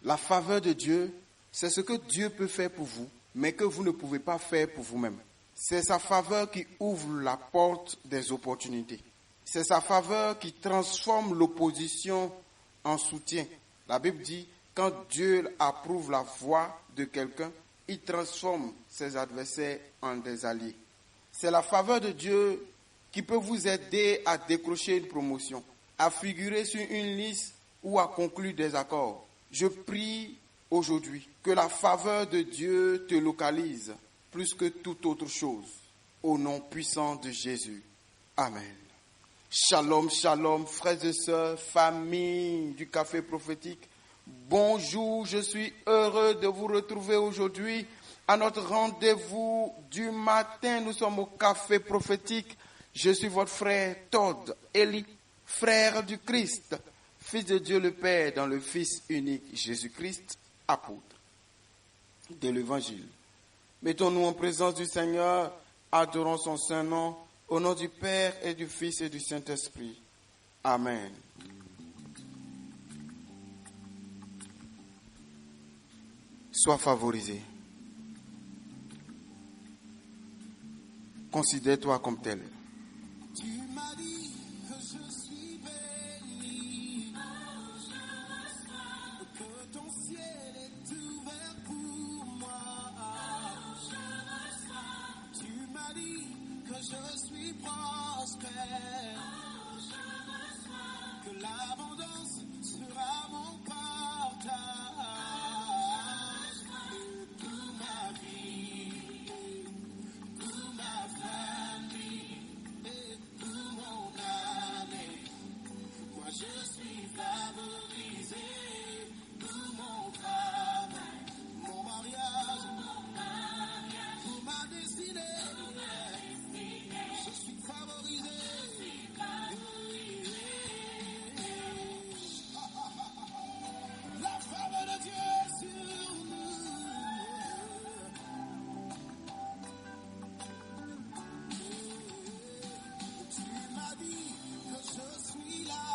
La faveur de Dieu, c'est ce que Dieu peut faire pour vous, mais que vous ne pouvez pas faire pour vous-même. C'est sa faveur qui ouvre la porte des opportunités. C'est sa faveur qui transforme l'opposition en soutien. La Bible dit, quand Dieu approuve la voie de quelqu'un, il transforme ses adversaires en des alliés. C'est la faveur de Dieu qui peut vous aider à décrocher une promotion, à figurer sur une liste ou à conclure des accords. Je prie aujourd'hui que la faveur de Dieu te localise plus que toute autre chose. Au nom puissant de Jésus. Amen. Shalom, shalom, frères et sœurs, famille du Café Prophétique. Bonjour, je suis heureux de vous retrouver aujourd'hui à notre rendez-vous du matin. Nous sommes au Café Prophétique. Je suis votre frère Todd Eli, frère du Christ, fils de Dieu le Père dans le Fils unique Jésus-Christ, apôtre de l'Évangile. Mettons-nous en présence du Seigneur, adorons son saint nom, au nom du Père et du Fils et du Saint-Esprit. Amen. Sois favorisé. Considère-toi comme tel. Tu m'as dit que je suis béni, que ton ciel est ouvert pour moi. Tu m'as dit que je suis prospère, que l'abondance sera mon partage. Toute ma vie, toute ma famille, tout mon année, moi je suis favorisé. Tout mon travail, mon mariage, tout ma destinée, je suis favorisé. La faveur de Dieu est sur nous. Tu m'as dit que je suis la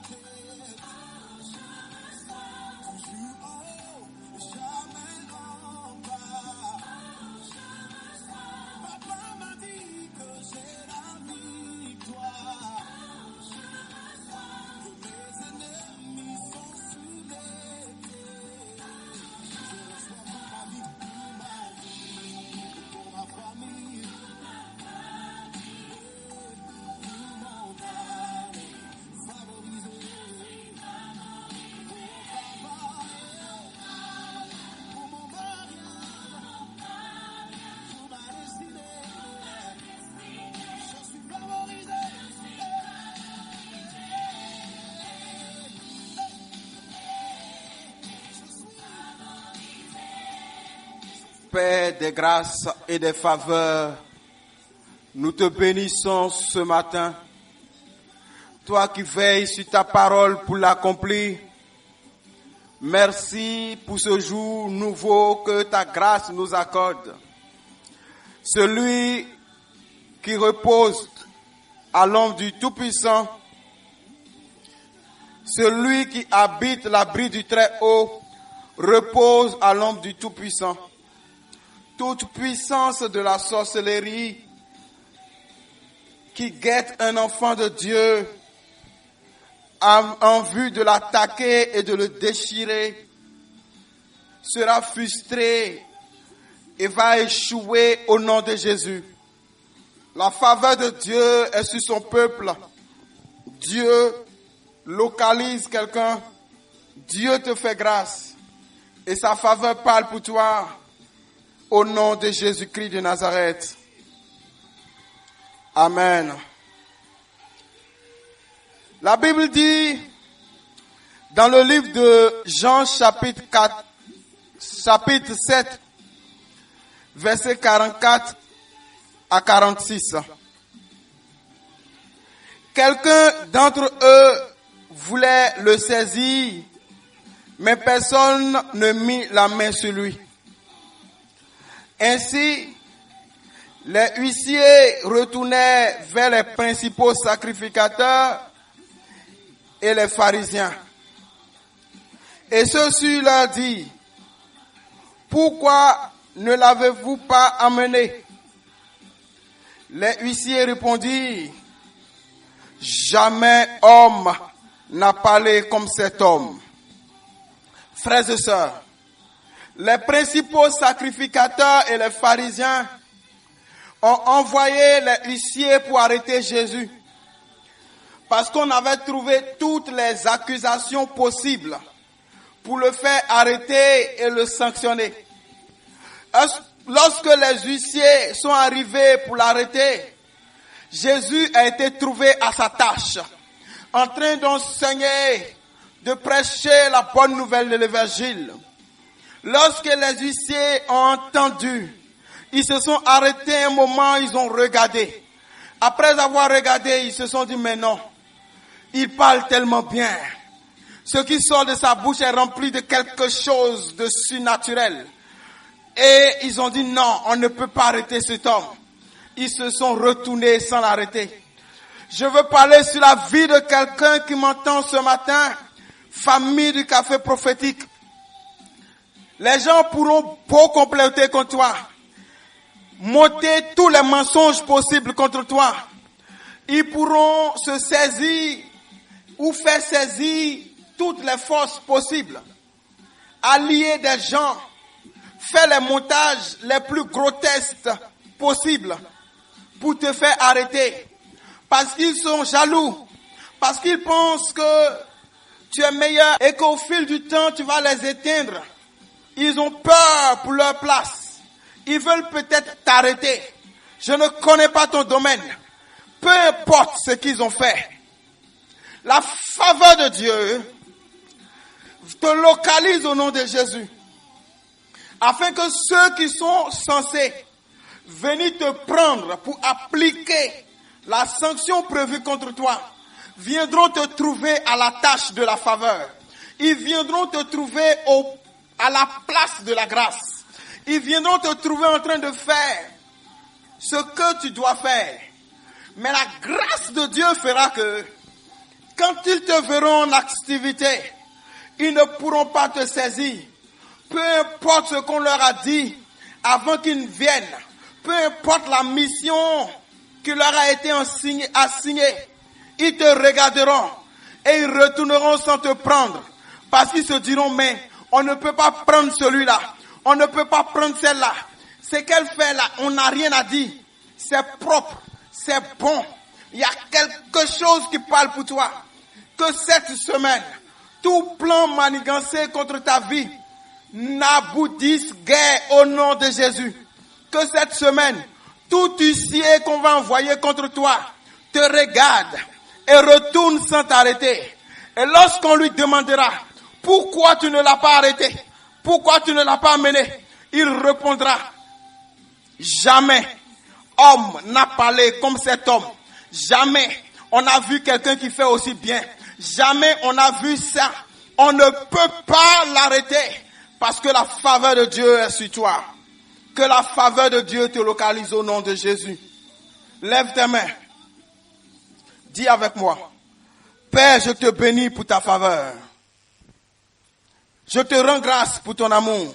tête, toujours en haut, jamais en bas. Papa m'a dit que j'ai la victoire, que mes ennemis sont sous mes pieds. Je reçois pour ma vie, pour ma famille, tout mon âme favorisé. Pour mon mariage, pour ma destinée, je suis favorisé. Père des grâces et des faveurs, nous te bénissons ce matin. Toi qui veilles sur ta parole pour l'accomplir, merci pour ce jour nouveau que ta grâce nous accorde. Celui qui repose à l'ombre du Tout-Puissant, celui qui habite l'abri du Très-Haut, repose à l'ombre du Tout-Puissant. Toute puissance de la sorcellerie qui guette un enfant de Dieu en vue de l'attaquer et de le déchirer sera frustrée et va échouer au nom de Jésus. La faveur de Dieu est sur son peuple. Dieu localise quelqu'un. Dieu te fait grâce. Et sa faveur parle pour toi. Au nom de Jésus-Christ de Nazareth. Amen. La Bible dit, dans le livre de Jean chapitre 7, versets 44 à 46. Quelqu'un d'entre eux voulait le saisir, mais personne ne mit la main sur lui. Ainsi, les huissiers retournaient vers les principaux sacrificateurs et les pharisiens. Et ceux-ci leur dit, pourquoi ne l'avez-vous pas amené? Les huissiers répondirent, jamais homme n'a parlé comme cet homme. Frères et sœurs, les principaux sacrificateurs et les pharisiens ont envoyé les huissiers pour arrêter Jésus, parce qu'on avait trouvé toutes les accusations possibles pour le faire arrêter et le sanctionner. Lorsque les huissiers sont arrivés pour l'arrêter, Jésus a été trouvé à sa tâche, en train d'enseigner, de prêcher la bonne nouvelle de l'évangile. Lorsque les huissiers ont entendu, ils se sont arrêtés un moment, ils ont regardé. Après avoir regardé, ils se sont dit, mais non, il parle tellement bien. Ce qui sort de sa bouche est rempli de quelque chose de surnaturel. Et ils ont dit, non, on ne peut pas arrêter cet homme. Ils se sont retournés sans l'arrêter. Je veux parler sur la vie de quelqu'un qui m'entend ce matin, famille du café prophétique. Les gens pourront beau compléter contre toi, monter tous les mensonges possibles contre toi. Ils pourront se saisir ou faire saisir toutes les forces possibles, allier des gens, faire les montages les plus grotesques possibles pour te faire arrêter. Parce qu'ils sont jaloux, parce qu'ils pensent que tu es meilleur et qu'au fil du temps tu vas les éteindre. Ils ont peur pour leur place. Ils veulent peut-être t'arrêter. Je ne connais pas ton domaine. Peu importe ce qu'ils ont fait. La faveur de Dieu te localise au nom de Jésus. Afin que ceux qui sont censés venir te prendre pour appliquer la sanction prévue contre toi viendront te trouver à la tâche de la faveur. Ils viendront te trouver à la place de la grâce. Ils viendront te trouver en train de faire ce que tu dois faire. Mais la grâce de Dieu fera que quand ils te verront en activité, ils ne pourront pas te saisir. Peu importe ce qu'on leur a dit avant qu'ils viennent, peu importe la mission qui leur a été assignée, ils te regarderont et ils retourneront sans te prendre. Parce qu'ils se diront, mais on ne peut pas prendre celui-là, on ne peut pas prendre celle-là. Ce qu'elle fait là, on n'a rien à dire. C'est propre, c'est bon. Il y a quelque chose qui parle pour toi. Que cette semaine, tout plan manigancé contre ta vie n'aboutisse guère au nom de Jésus. Que cette semaine, tout huissier qu'on va envoyer contre toi te regarde et retourne sans t'arrêter. Et lorsqu'on lui demandera pourquoi tu ne l'as pas arrêté, pourquoi tu ne l'as pas amené, il répondra, jamais homme n'a parlé comme cet homme. Jamais on a vu quelqu'un qui fait aussi bien. Jamais on a vu ça. On ne peut pas l'arrêter parce que la faveur de Dieu est sur toi. Que la faveur de Dieu te localise au nom de Jésus. Lève tes mains. Dis avec moi. Père, je te bénis pour ta faveur. Je te rends grâce pour ton amour.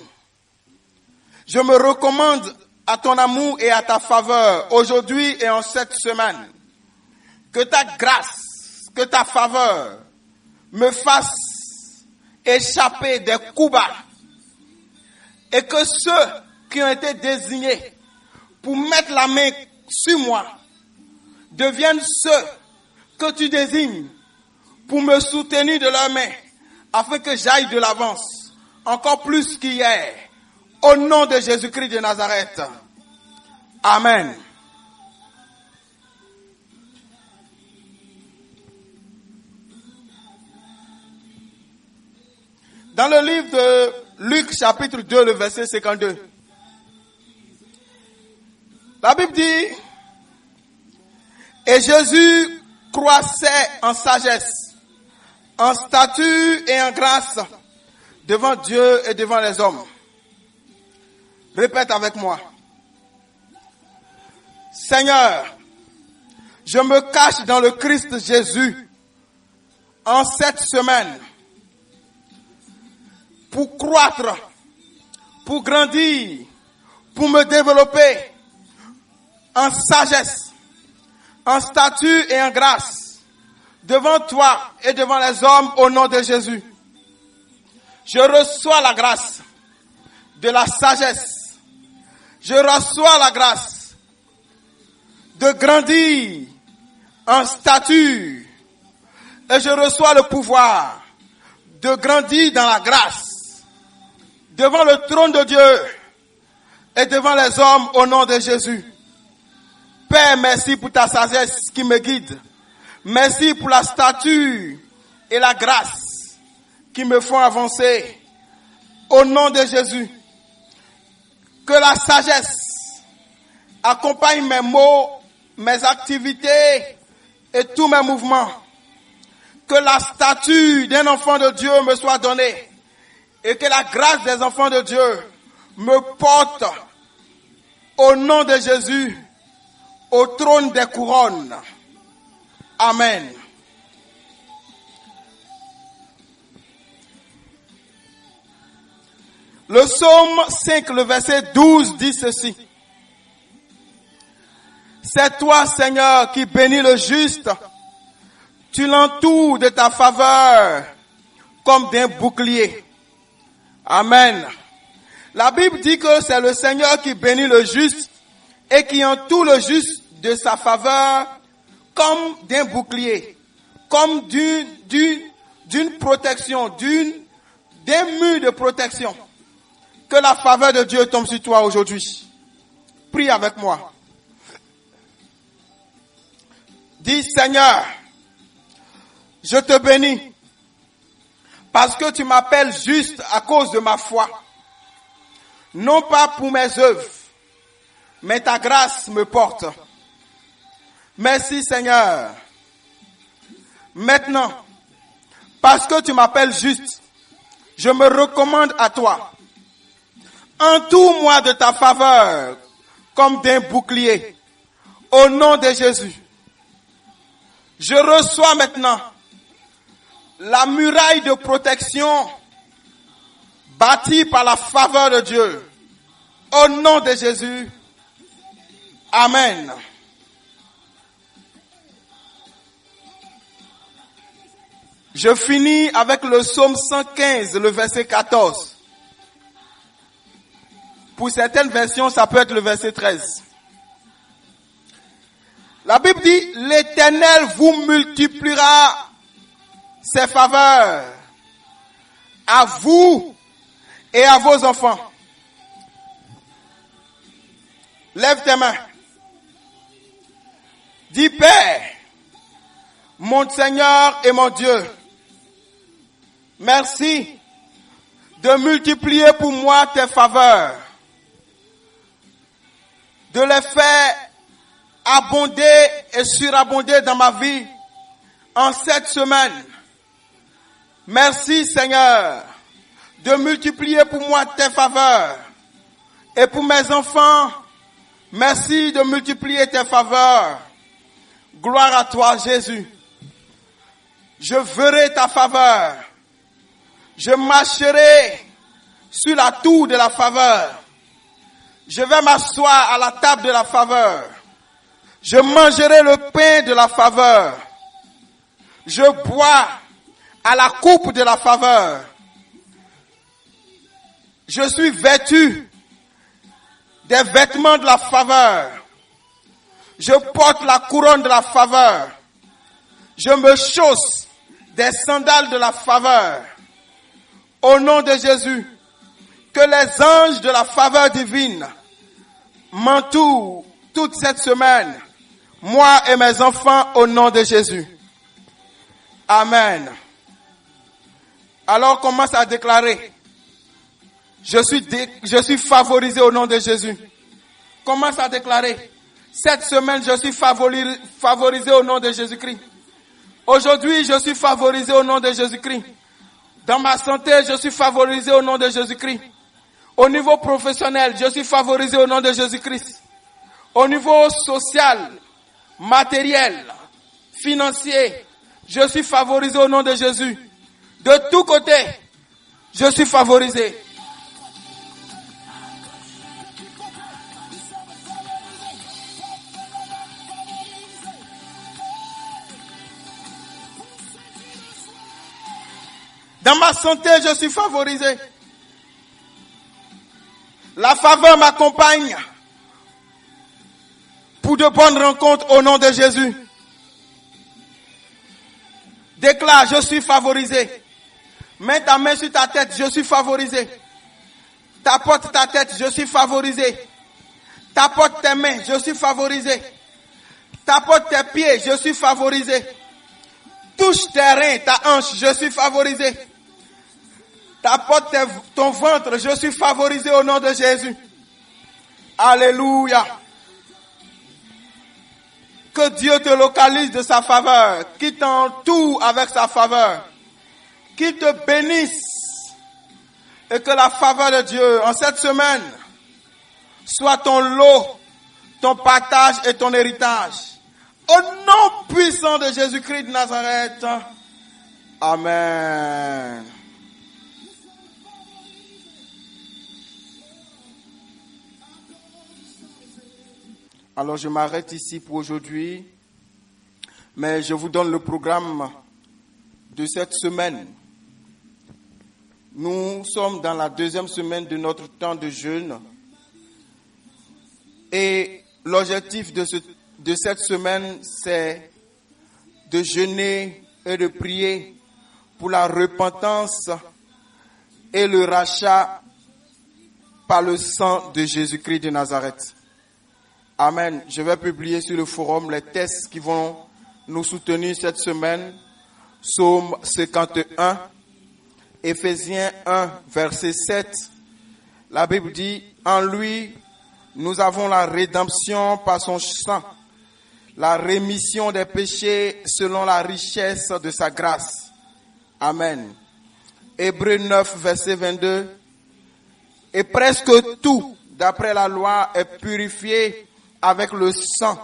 Je me recommande à ton amour et à ta faveur aujourd'hui et en cette semaine. Que ta grâce, que ta faveur me fasse échapper des coups bas. Et que ceux qui ont été désignés pour mettre la main sur moi deviennent ceux que tu désignes pour me soutenir de leurs mains afin que j'aille de l'avance encore plus qu'hier. Au nom de Jésus-Christ de Nazareth. Amen. Dans le livre de Luc chapitre 2, le verset 52, la Bible dit, et Jésus croissait en sagesse, en stature et en grâce devant Dieu et devant les hommes. Répète avec moi. Seigneur, je me cache dans le Christ Jésus en cette semaine. pour croître, pour grandir, pour me développer en sagesse, en statut et en grâce, devant toi et devant les hommes au nom de Jésus. Je reçois la grâce de la sagesse. Je reçois la grâce de grandir en statut. Et je reçois le pouvoir de grandir dans la grâce devant le trône de Dieu et devant les hommes au nom de Jésus. Père, merci pour ta sagesse qui me guide. Merci pour la stature et la grâce qui me font avancer au nom de Jésus. Que la sagesse accompagne mes mots, mes activités et tous mes mouvements. Que la stature d'un enfant de Dieu me soit donnée et que la grâce des enfants de Dieu me porte au nom de Jésus au trône des couronnes. Amen. Le psaume 5, le verset 12 dit ceci. C'est toi, Seigneur, qui bénis le juste. Tu l'entoures de ta faveur comme d'un bouclier. Amen. La Bible dit que c'est le Seigneur qui bénit le juste et qui entoure le juste de sa faveur comme d'un bouclier, comme d'une protection, d'un mur de protection. Que la faveur de Dieu tombe sur toi aujourd'hui. Prie avec moi. Dis, Seigneur, je te bénis parce que tu m'appelles juste à cause de ma foi. Non pas pour mes œuvres, mais ta grâce me porte. Merci Seigneur. Maintenant, parce que tu m'appelles juste, je me recommande à toi. Entoure-moi de ta faveur comme d'un bouclier. Au nom de Jésus. Je reçois maintenant la muraille de protection bâtie par la faveur de Dieu. Au nom de Jésus. Amen. Je finis avec le psaume 115, le verset 14. Pour certaines versions, ça peut être le verset 13. La Bible dit, l'Éternel vous multipliera ses faveurs à vous et à vos enfants. Lève tes mains. Dis, Père, mon Seigneur et mon Dieu, merci de multiplier pour moi tes faveurs, de les faire abonder et surabonder dans ma vie en cette semaine. Merci Seigneur de multiplier pour moi tes faveurs. Et pour mes enfants, merci de multiplier tes faveurs. Gloire à toi Jésus. Je verrai ta faveur. Je marcherai sur la tour de la faveur. Je vais m'asseoir à la table de la faveur. Je mangerai le pain de la faveur. Je bois à la coupe de la faveur. Je suis vêtu des vêtements de la faveur. Je porte la couronne de la faveur. Je me chausse des sandales de la faveur. Au nom de Jésus, que les anges de la faveur divine m'entourent toute cette semaine, moi et mes enfants, au nom de Jésus. Amen. Alors commence à déclarer, je suis favorisé au nom de Jésus. Commence à déclarer, cette semaine je suis favorisé au nom de Jésus-Christ. Aujourd'hui je suis favorisé au nom de Jésus-Christ. Dans ma santé, je suis favorisé au nom de Jésus-Christ. Au niveau professionnel, je suis favorisé au nom de Jésus-Christ. Au niveau social, matériel, financier, je suis favorisé au nom de Jésus. De tous côtés, Je suis favorisé. Dans ma santé, je suis favorisé. La faveur m'accompagne pour de bonnes rencontres au nom de Jésus. Déclare, je suis favorisé. Mets ta main sur ta tête, je suis favorisé. Tapote ta tête, je suis favorisé. Tapote tes mains, je suis favorisé. Tapote tes pieds, je suis favorisé. Touche tes reins, ta hanche, je suis favorisé. Tapote ton ventre, je suis favorisé au nom de Jésus. Alléluia. Que Dieu te localise de sa faveur, qu'il t'entoure avec sa faveur, qu'il te bénisse et que la faveur de Dieu en cette semaine soit ton lot, ton partage et ton héritage. Au nom puissant de Jésus-Christ de Nazareth. Amen. Alors je m'arrête ici pour aujourd'hui, mais je vous donne le programme de cette semaine. Nous sommes dans la deuxième semaine de notre temps de jeûne et l'objectif de cette semaine, c'est de jeûner et de prier pour la repentance et le rachat par le sang de Jésus-Christ de Nazareth. Amen. Je vais publier sur le forum les textes qui vont nous soutenir cette semaine. Psaume 51, Éphésiens 1, verset 7. La Bible dit, en lui, nous avons la rédemption par son sang, la rémission des péchés selon la richesse de sa grâce. Amen. Hébreux 9, verset 22. Et presque tout, d'après la loi, est purifié avec le sang.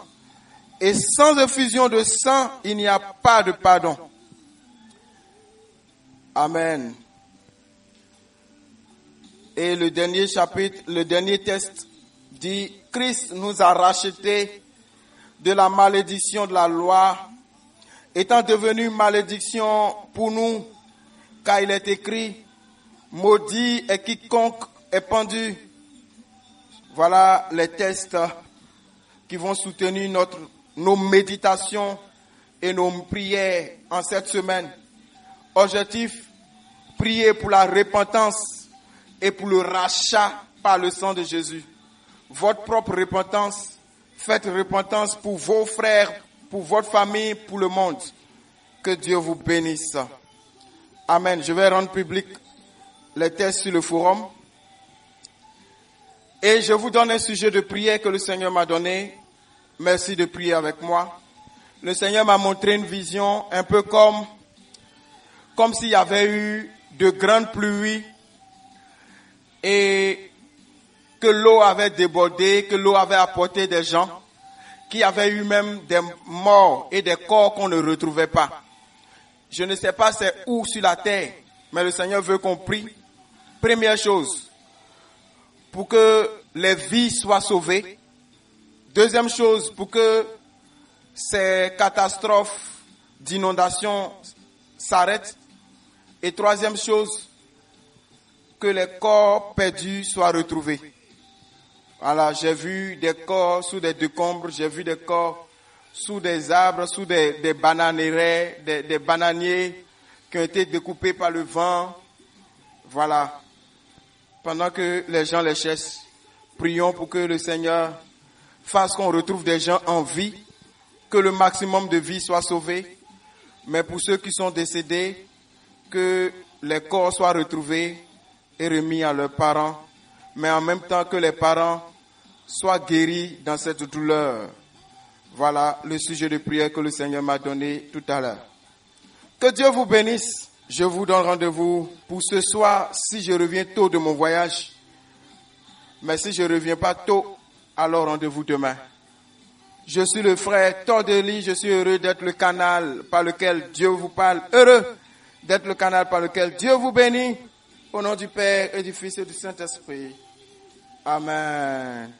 Et sans effusion de sang, il n'y a pas de pardon. Amen. Et le dernier chapitre, le dernier texte dit, Christ nous a rachetés de la malédiction de la loi, étant devenu malédiction pour nous, car il est écrit, maudit est quiconque est pendu. Voilà les textes qui vont soutenir nos méditations et nos prières en cette semaine. Objectif, prier pour la repentance et pour le rachat par le sang de Jésus. Votre propre repentance, faites repentance pour vos frères, pour votre famille, pour le monde. Que Dieu vous bénisse. Amen. Je vais rendre public les textes sur le forum. Et je vous donne un sujet de prière que le Seigneur m'a donné. Merci de prier avec moi. Le Seigneur m'a montré une vision un peu comme s'il y avait eu de grandes pluies et que l'eau avait débordé, que l'eau avait apporté des gens, qu'il y avait eu même des morts et des corps qu'on ne retrouvait pas. Je ne sais pas c'est où sur la terre, mais le Seigneur veut qu'on prie. Première chose, pour que les vies soient sauvées. Deuxième chose, pour que ces catastrophes d'inondation s'arrêtent. Et troisième chose, que les corps perdus soient retrouvés. Voilà, j'ai vu des corps sous des décombres, j'ai vu des corps sous des arbres, sous des bananeraies, des bananiers qui ont été découpés par le vent. Voilà. Pendant que les gens les cherchent, prions pour que le Seigneur fasse qu'on retrouve des gens en vie, que le maximum de vie soit sauvé. Mais pour ceux qui sont décédés, que les corps soient retrouvés et remis à leurs parents, mais en même temps que les parents soient guéris dans cette douleur. Voilà le sujet de prière que le Seigneur m'a donné tout à l'heure. Que Dieu vous bénisse. Je vous donne rendez-vous pour ce soir si je reviens tôt de mon voyage. Mais si je ne reviens pas tôt, alors rendez-vous demain. Je suis le frère Tordeli, je suis heureux d'être le canal par lequel Dieu vous parle. Heureux d'être le canal par lequel Dieu vous bénit. Au nom du Père et du Fils et du Saint-Esprit. Amen.